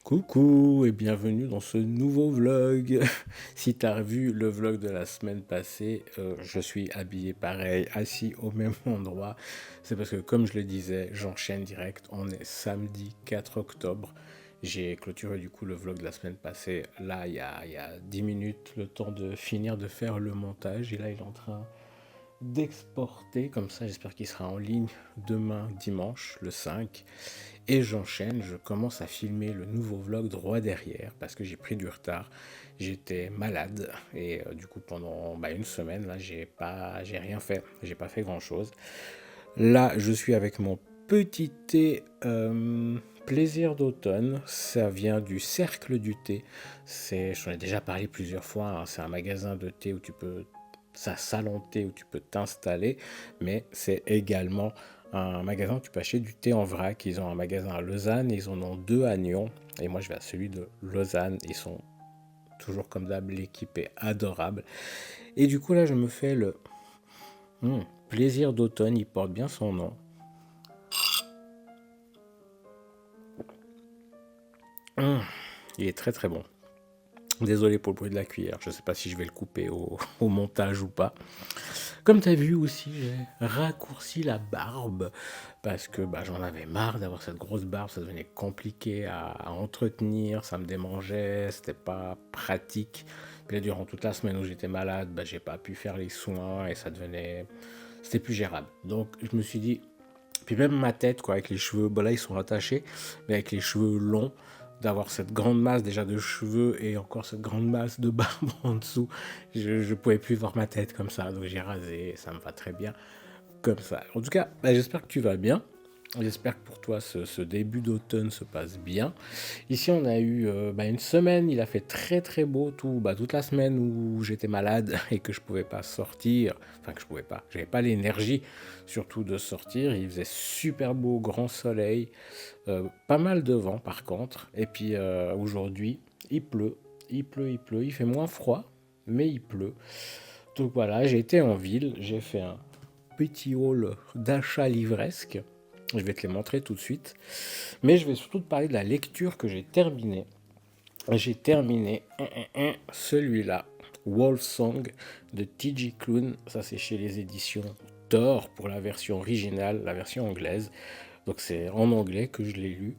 Coucou et bienvenue dans ce nouveau vlog. Si t'as vu le vlog de la semaine passée, je suis habillé pareil, assis au même endroit. C'est parce que comme je le disais, j'enchaîne direct. On est samedi 4 octobre. J'ai clôturé du coup le vlog de la semaine passée. Là, il y a 10 minutes, le temps de finir de faire le montage. Et là, il est en train d'exporter. Comme ça, j'espère qu'il sera en ligne demain, dimanche, le 5. Et j'enchaîne, je commence à filmer le nouveau vlog droit derrière parce que j'ai pris du retard. J'étais malade et du coup pendant une semaine là j'ai rien fait, j'ai pas fait grand chose. Là je suis avec mon petit thé plaisir d'automne, ça vient du Cercle du thé. J'en ai déjà parlé plusieurs fois, hein. C'est un magasin de thé où tu peux ça salon de thé où tu peux t'installer, mais c'est également un magasin où tu peux acheter du thé en vrac. Ils ont un magasin à Lausanne, ils en ont deux à Nyon, et moi je vais à celui de Lausanne. Ils sont toujours comme d'hab, l'équipe est adorable. Et du coup là je me fais le plaisir d'automne, il porte bien son nom. Il est très très bon. Désolé pour le bruit de la cuillère, je sais pas si je vais le couper au montage ou pas. Comme tu as vu aussi, j'ai raccourci la barbe parce que j'en avais marre d'avoir cette grosse barbe, ça devenait compliqué à entretenir, ça me démangeait, c'était pas pratique. Puis là, durant toute la semaine où j'étais malade, j'ai pas pu faire les soins et c'était plus gérable. Donc je me suis dit, puis même ma tête, quoi, avec les cheveux, là ils sont attachés, mais avec les cheveux longs, d'avoir cette grande masse déjà de cheveux et encore cette grande masse de barbe en dessous, je pouvais plus voir ma tête comme ça, donc j'ai rasé, et ça me va très bien comme ça. En tout cas, j'espère que tu vas bien. J'espère que pour toi ce début d'automne se passe bien. Ici on a eu une semaine, il a fait très très beau toute la semaine où j'étais malade et que je pouvais pas sortir, enfin que je pouvais pas, j'avais pas l'énergie surtout de sortir. Il faisait super beau, grand soleil, pas mal de vent par contre. Et puis aujourd'hui il pleut, il fait moins froid mais il pleut. Donc voilà, j'ai été en ville, j'ai fait un petit haul d'achat livresque. Je vais te les montrer tout de suite. Mais je vais surtout te parler de la lecture que j'ai terminée. J'ai terminé celui-là, Wolf Song de T.J. Klune. Ça, c'est chez les éditions Thor pour la version originale, la version anglaise. Donc, c'est en anglais que je l'ai lu.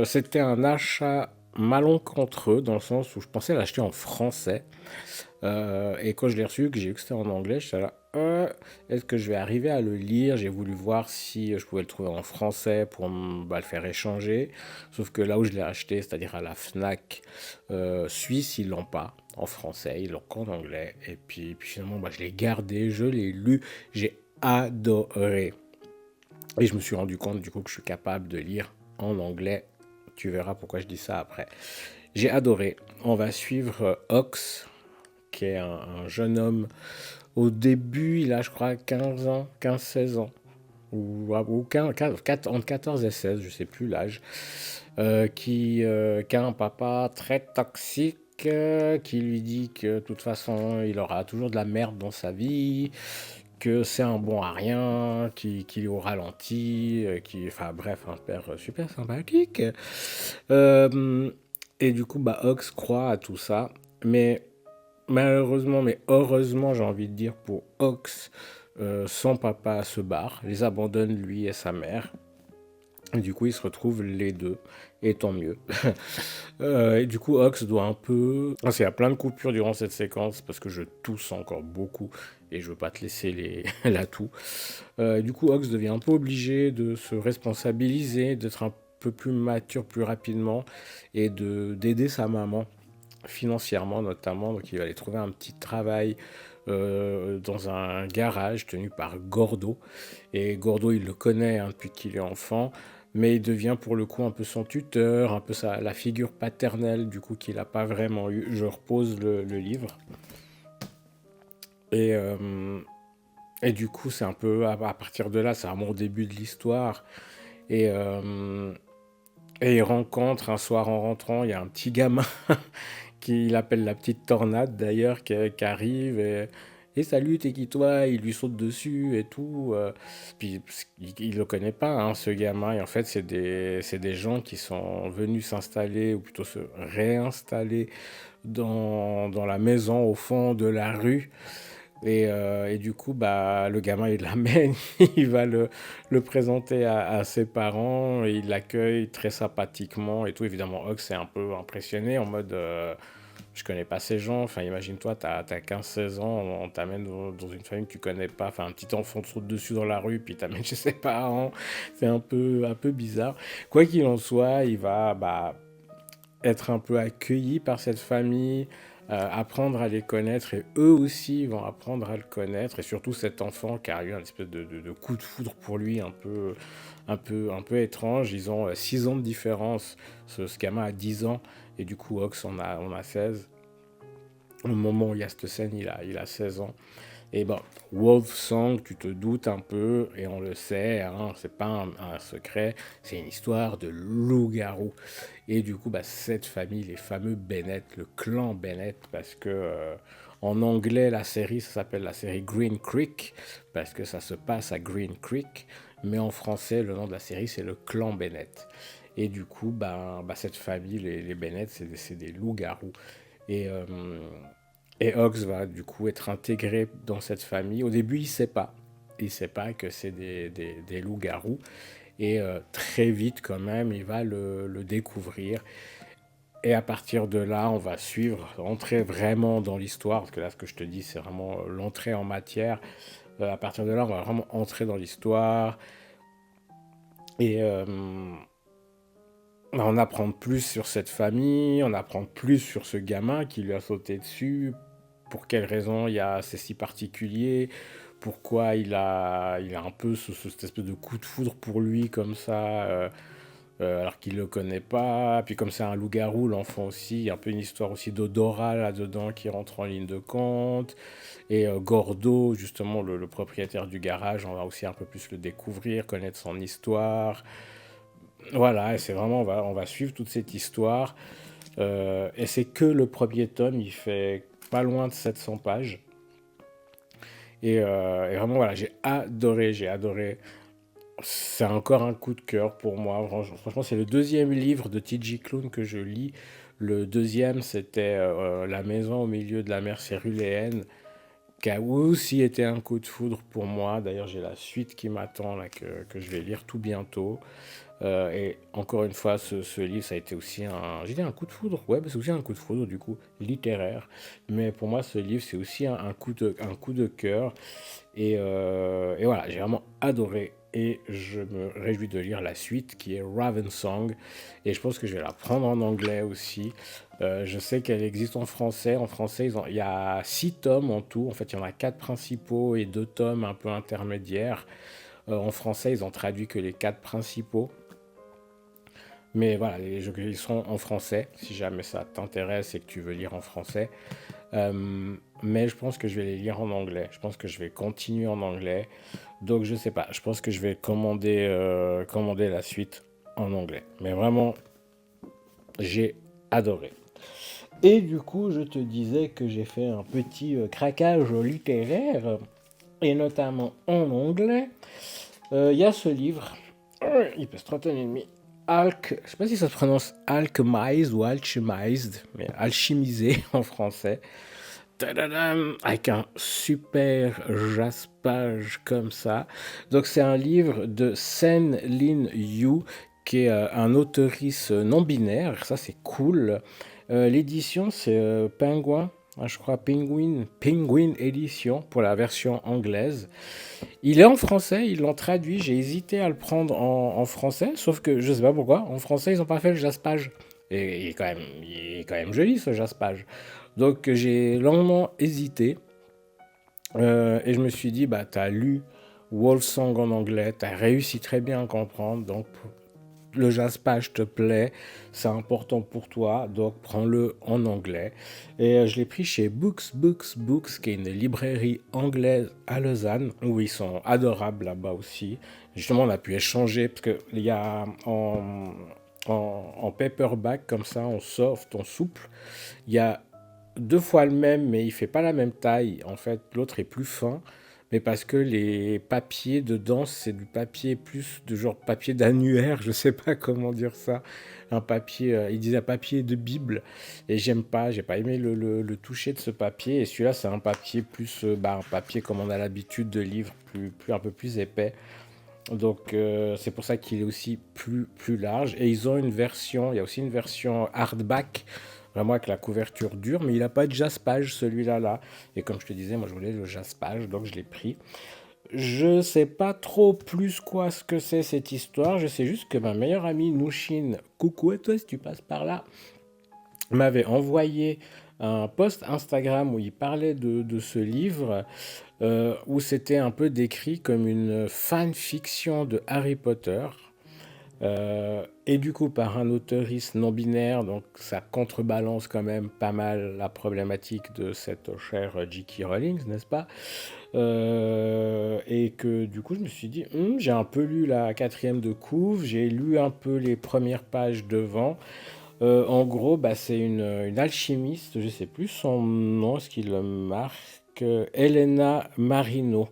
C'était un achat malencontreux dans le sens où je pensais l'acheter en français. Et quand je l'ai reçu, que j'ai vu que c'était en anglais, je suis là, est-ce que je vais arriver à le lire? J'ai voulu voir si je pouvais le trouver en français pour le faire échanger. Sauf que là où je l'ai acheté, c'est-à-dire à la Fnac suisse, ils l'ont pas en français, ils l'ont qu'en anglais. Et puis finalement, je l'ai gardé, je l'ai lu, j'ai adoré. Et je me suis rendu compte du coup que je suis capable de lire en anglais. Tu verras pourquoi je dis ça après. J'ai adoré. On va suivre Ox, qui est un jeune homme. Au début, il a, je crois, 15 ans, 15-16 ans, ou 15, entre 14 et 16, je sais plus l'âge, qui a un papa très toxique, qui lui dit que de toute façon, il aura toujours de la merde dans sa vie, que c'est un bon à rien, qui est au ralenti, enfin bref, un père super sympathique. Euh, et du coup, Ox croit à tout ça, mais malheureusement, mais heureusement, j'ai envie de dire pour Ox, son papa se barre, les abandonne lui et sa mère. Et du coup, ils se retrouvent les deux, et tant mieux. Et du coup, Ox doit un peu. Il y a plein de coupures durant cette séquence parce que je tousse encore beaucoup et je veux pas te laisser la toux. Du coup, Ox devient un peu obligé de se responsabiliser, d'être un peu plus mature plus rapidement et d'aider sa maman financièrement notamment. Donc il va aller trouver un petit travail dans un garage tenu par Gordo. Et Gordo, il le connaît depuis qu'il est enfant, mais il devient pour le coup un peu son tuteur, un peu la figure paternelle du coup qu'il n'a pas vraiment eu. Je repose le livre. Et, euh, et du coup, c'est un peu à partir de là, c'est vraiment au début de l'histoire. Et, euh, et il rencontre un soir en rentrant, il y a un petit gamin qu'il appelle la petite tornade d'ailleurs qui arrive Et salut, t'es qui toi? Il lui saute dessus et tout. Puis il le connaît pas, hein, ce gamin. Et en fait, c'est des gens qui sont venus s'installer, ou plutôt se réinstaller dans la maison au fond de la rue. Et du coup, bah, le gamin, il l'amène, il va le présenter à ses parents, et il l'accueille très sympathiquement et tout. Évidemment, Ox est un peu impressionné en mode je connais pas ces gens. Enfin, imagine-toi, t'as 15-16 ans, on t'amène dans une famille que tu connais pas. Enfin, un petit enfant te saute dessus dans la rue, puis t'amène chez ses parents. C'est un peu bizarre. Quoi qu'il en soit, il va bah, être un peu accueilli par cette famille, apprendre à les connaître, et eux aussi vont apprendre à le connaître, et surtout cet enfant qui a eu un espèce de coup de foudre pour lui un peu étrange. Ils ont 6 ans de différence. Ce gamin a 10 ans et du coup Ox on a 16. Au moment où il y a cette scène, il a 16 ans. Et bon, Wolf Song, tu te doutes un peu, et on le sait, hein, c'est pas un secret, c'est une histoire de loup-garou. Et du coup, bah, cette famille, les fameux Bennett, le clan Bennett, parce que en anglais, la série, ça s'appelle la série Green Creek, parce que ça se passe à Green Creek, mais en français, le nom de la série, c'est le clan Bennett. Et du coup, bah, cette famille, les Bennett, c'est des loups-garous. Et, euh, et Ox va du coup être intégré dans cette famille. Au début, il sait pas. Il sait pas que c'est des loups-garous. Et très vite, quand même, il va le découvrir. Et à partir de là, on va suivre, entrer vraiment dans l'histoire. Parce que là, ce que je te dis, c'est vraiment l'entrée en matière. À partir de là, on va vraiment entrer dans l'histoire. Et on apprend plus sur cette famille. On apprend plus sur ce gamin qui lui a sauté dessus. Pour quelles raisons c'est si particulier, pourquoi il a un peu cette espèce de coup de foudre pour lui comme ça, alors qu'il ne le connaît pas. Puis comme c'est un loup-garou, l'enfant aussi, il y a un peu une histoire aussi d'odorat là-dedans qui rentre en ligne de compte. Et Gordo, justement, le propriétaire du garage, on va aussi un peu plus le découvrir, connaître son histoire. Voilà, et c'est vraiment, on va suivre toute cette histoire. Et c'est que le premier tome, il fait pas loin de 700 pages. Et vraiment, voilà, j'ai adoré, j'ai adoré. C'est encore un coup de cœur pour moi. Franchement, c'est le deuxième livre de T.J. Klune que je lis. Le deuxième, c'était La maison au milieu de la mer céruléenne, qui a aussi été un coup de foudre pour moi. D'ailleurs, j'ai la suite qui m'attend, là, que je vais lire tout bientôt. Et encore une fois, ce livre, ça a été aussi j'ai dit un coup de foudre, ouais, c'est aussi un coup de foudre, du coup, littéraire. Mais pour moi, ce livre, c'est aussi un coup de cœur. Et voilà, j'ai vraiment adoré. Et je me réjouis de lire la suite, qui est Ravensong. Et je pense que je vais la prendre en anglais aussi. Je sais qu'elle existe en français. En français, il y a 6 tomes en tout. En fait, il y en a 4 principaux et 2 tomes un peu intermédiaires. En français, ils ont traduit que les 4 principaux. Mais voilà, les jeux ils sont en français, si jamais ça t'intéresse et que tu veux lire en français. Mais je pense que je vais les lire en anglais. Je pense que je vais continuer en anglais. Donc je sais pas, je pense que je vais commander la suite en anglais. Mais vraiment, j'ai adoré. Et du coup, je te disais que j'ai fait un petit craquage littéraire, et notamment en anglais. Il y a ce livre, il pèse 31,5. Je sais pas si ça se prononce alchemized ou alchemized, mais alchimisé en français. Tadadam, avec un super jaspage comme ça. Donc c'est un livre de Sen Lin Yu, qui est un auteurice non binaire. Ça c'est cool. L'édition c'est Penguin, je crois Penguin Edition pour la version anglaise. Il est en français, ils l'ont traduit. J'ai hésité à le prendre en français, sauf que je sais pas pourquoi. En français, ils n'ont pas fait le jaspage. Et il est quand même joli ce jaspage. Donc j'ai longuement hésité. Et je me suis dit, bah, t'as lu Wolfsong en anglais, t'as réussi très bien à comprendre. Donc le jaspage te plaît, c'est important pour toi, donc prends-le en anglais. Et je l'ai pris chez Books, qui est une librairie anglaise à Lausanne, où ils sont adorables là-bas aussi. Justement, on a pu échanger, parce qu'il y a en paperback, comme ça, en soft, en souple, il y a deux fois le même, mais il fait pas la même taille. En fait, l'autre est plus fin, mais parce que les papiers dedans, c'est du papier plus de genre papier d'annuaire, je sais pas comment dire ça. Un papier, il disait papier de Bible, et j'aime pas, j'ai pas aimé le toucher de ce papier. Et celui-là, c'est un papier plus, un papier comme on a l'habitude de livres, un peu plus épais. Donc c'est pour ça qu'il est aussi plus large. Et ils ont une version, il y a aussi une version hardback, vraiment avec la couverture dure, mais il n'a pas de jaspage celui-là là. Et comme je te disais, moi je voulais le jaspage, donc je l'ai pris. Je sais pas trop plus quoi ce que c'est cette histoire, je sais juste que ma meilleure amie Nouchine, coucou à toi si tu passes par là, m'avait envoyé un post Instagram où il parlait de ce livre, où c'était un peu décrit comme une fanfiction de Harry Potter. Et du coup, par un auteuriste non-binaire, donc ça contrebalance quand même pas mal la problématique de cette chère J.K. Rowling, n'est-ce pas? Et que du coup, je me suis dit, j'ai un peu lu la quatrième de couve, j'ai lu un peu les premières pages devant. En gros, bah, c'est une alchimiste, je sais plus son nom, ce qu'il le marque, Elena Marino.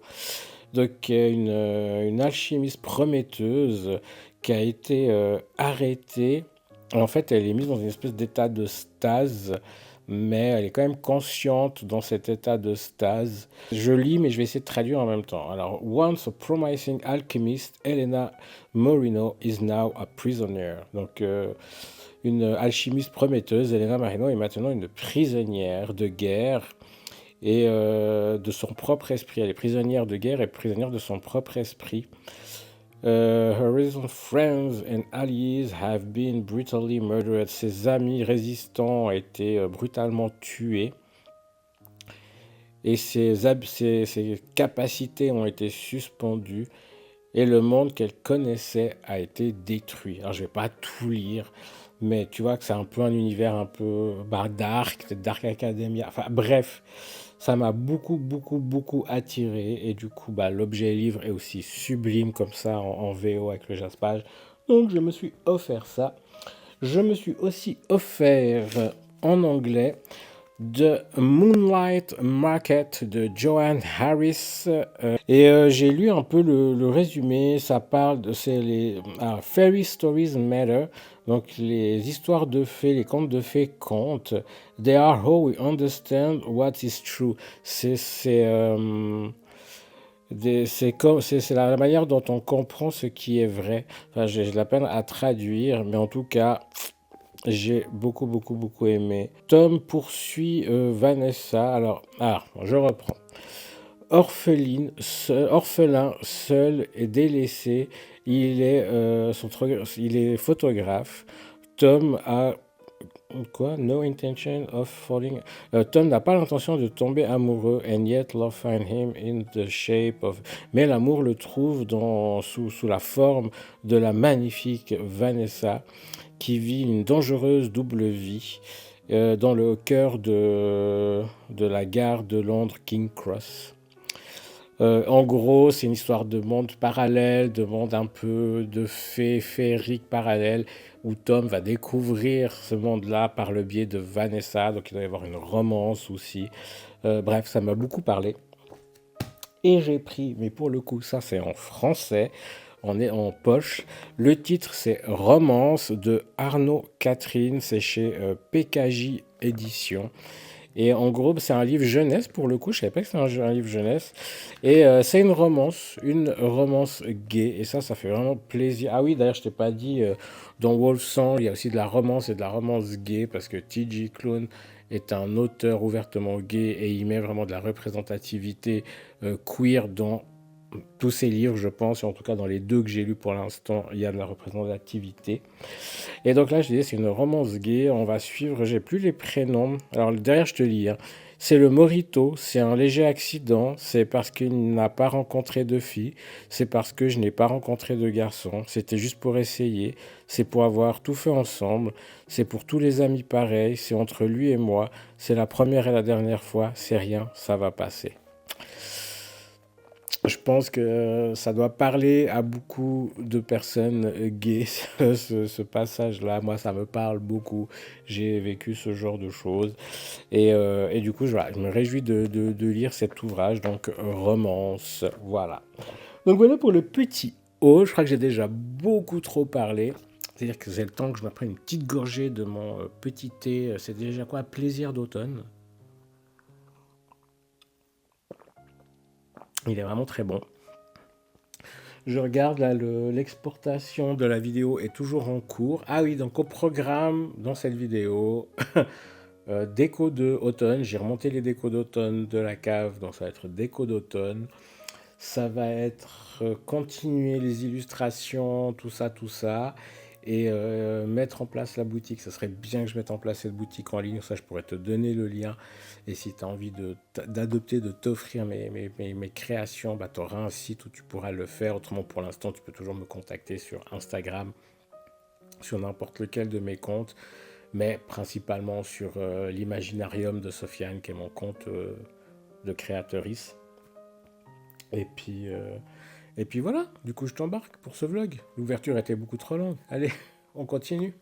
Donc, une alchimiste prometteuse qui a été arrêtée. En fait, elle est mise dans une espèce d'état de stase, mais elle est quand même consciente dans cet état de stase. Je lis, mais je vais essayer de traduire en même temps. Alors, once a promising alchemist, Elena Marino is now a prisoner. Donc, une alchimiste prometteuse, Elena Marino, est maintenant une prisonnière de guerre et de son propre esprit. Elle est prisonnière de guerre et prisonnière de son propre esprit. Her recent friends and allies have been brutally murdered. Ses amis résistants ont été brutalement tués. Et ses capacités ont été suspendues. Et le monde qu'elle connaissait a été détruit. Alors je vais pas tout lire, mais tu vois que c'est un peu un univers un peu dark, Dark Academia. Enfin bref, ça m'a beaucoup attiré. Et du coup, l'objet livre est aussi sublime comme ça en VO avec le jaspage. Donc je me suis offert ça. Je me suis aussi offert en anglais The Moonlight Market de Joanne Harris. J'ai lu un peu le résumé. Ça parle de Fairy Stories Matter. Donc les histoires de fées, les contes de fées comptent. They are how we understand what is true. C'est la manière dont on comprend ce qui est vrai. Enfin, j'ai de la peine à traduire, mais en tout cas, j'ai beaucoup aimé. Tom poursuit Vanessa. Alors, je reprends. Orphelin, seul et délaissé, il est photographe. Tom a quoi? No intention of falling. Tom n'a pas l'intention de tomber amoureux, and yet love find him in the shape of. Mais l'amour le trouve sous la forme de la magnifique Vanessa, qui vit une dangereuse double vie dans le cœur de la gare de Londres, King Cross. En gros, c'est une histoire de monde parallèle, de monde un peu de féerique parallèle, où Tom va découvrir ce monde-là par le biais de Vanessa, donc il doit y avoir une romance aussi. Bref, ça m'a beaucoup parlé. Et j'ai pris, mais pour le coup, ça c'est en français, on est en poche. Le titre c'est Romance de Arnaud Catherine, c'est chez PKJ Éditions. Et en gros, c'est un livre jeunesse pour le coup. Je savais pas que c'était un livre jeunesse. Et c'est une romance gay. Et ça fait vraiment plaisir. Ah oui, d'ailleurs, je t'ai pas dit, dans Wolfsong, il y a aussi de la romance et de la romance gay parce que T.J. Klune est un auteur ouvertement gay et il met vraiment de la représentativité queer dans tous ses livres, je pense, et en tout cas dans les deux que j'ai lus pour l'instant, il y a de la représentativité. Et donc là, je disais, c'est une romance gay, on va suivre, j'ai plus les prénoms, alors derrière je te lis, hein. C'est le Morito, c'est un léger accident, c'est parce qu'il n'a pas rencontré de filles, c'est parce que je n'ai pas rencontré de garçons, c'était juste pour essayer, c'est pour avoir tout fait ensemble, c'est pour tous les amis pareils, c'est entre lui et moi, c'est la première et la dernière fois, c'est rien, ça va passer. Je pense que ça doit parler à beaucoup de personnes gays, ce passage-là. Moi, ça me parle beaucoup. J'ai vécu ce genre de choses. Et du coup, voilà, je me réjouis de lire cet ouvrage, donc romance. Voilà. Donc voilà pour le petit haut. Je crois que j'ai déjà beaucoup trop parlé. C'est-à-dire que c'est le temps que je me prenne une petite gorgée de mon petit thé. C'est déjà quoi? Plaisir d'automne. Il est vraiment très bon. Je regarde là, l'exportation de la vidéo est toujours en cours. Ah oui, donc au programme dans cette vidéo, déco de automne. J'ai remonté les décos d'automne de la cave, donc ça va être déco d'automne. Ça va être continuer les illustrations, tout ça, tout ça. Et mettre en place la boutique. Ça serait bien que je mette en place cette boutique en ligne. Ça, je pourrais te donner le lien. Et si tu as envie d'adopter, de t'offrir mes créations, bah, tu auras un site où tu pourras le faire. Autrement, pour l'instant, tu peux toujours me contacter sur Instagram, sur n'importe lequel de mes comptes, mais principalement sur l'Imaginarium de Sofiane, qui est mon compte de créatrice. Et puis, euh, et puis voilà, du coup je t'embarque pour ce vlog. L'ouverture était beaucoup trop longue. Allez, on continue.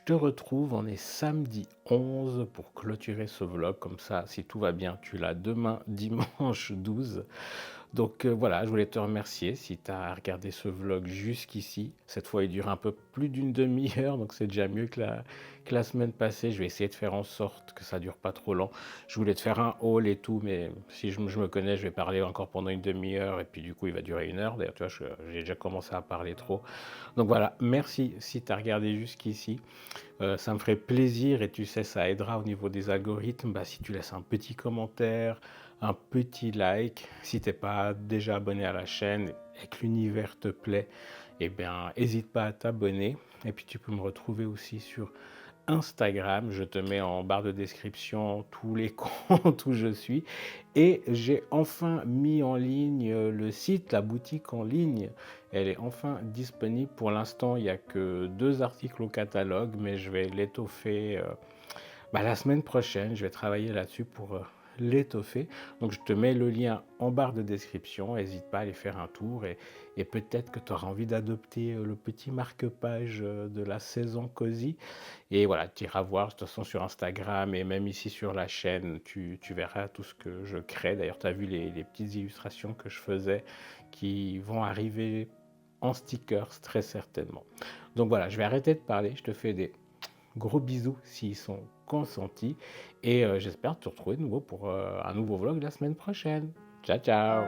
te retrouve, on est samedi 11 pour clôturer ce vlog. Comme ça, si tout va bien, tu l'as demain, dimanche 12. Donc voilà, je voulais te remercier si tu as regardé ce vlog jusqu'ici. Cette fois, il dure un peu plus d'une demi-heure, donc c'est déjà mieux que la semaine passée. Je vais essayer de faire en sorte que ça dure pas trop long. Je voulais te faire un haul et tout, mais si je me connais, je vais parler encore pendant une demi-heure, et puis du coup, il va durer une heure. D'ailleurs, tu vois, j'ai déjà commencé à parler trop. Donc voilà, merci si tu as regardé jusqu'ici. Ça me ferait plaisir et tu sais, ça aidera au niveau des algorithmes. Bah, si tu laisses un petit commentaire, un petit like, si tu n'es pas déjà abonné à la chaîne et que l'univers te plaît, eh bien, n'hésite pas à t'abonner. Et puis tu peux me retrouver aussi sur Instagram, je te mets en barre de description tous les comptes où je suis. Et j'ai enfin mis en ligne le site, la boutique en ligne. Elle est enfin disponible. Pour l'instant, il n'y a que 2 articles au catalogue, mais je vais l'étoffer la semaine prochaine. Je vais travailler là-dessus pour l'étoffer. Donc je te mets le lien en barre de description. N'hésite pas à aller faire un tour et peut-être que tu auras envie d'adopter le petit marque-page de la saison Cozy. Et voilà, tu iras voir de toute façon sur Instagram et même ici sur la chaîne, tu verras tout ce que je crée. D'ailleurs, tu as vu les petites illustrations que je faisais qui vont arriver en stickers très certainement. Donc voilà, je vais arrêter de parler. Je te fais des gros bisous s'ils sont consentis. Et j'espère te retrouver de nouveau pour un nouveau vlog la semaine prochaine. Ciao, ciao!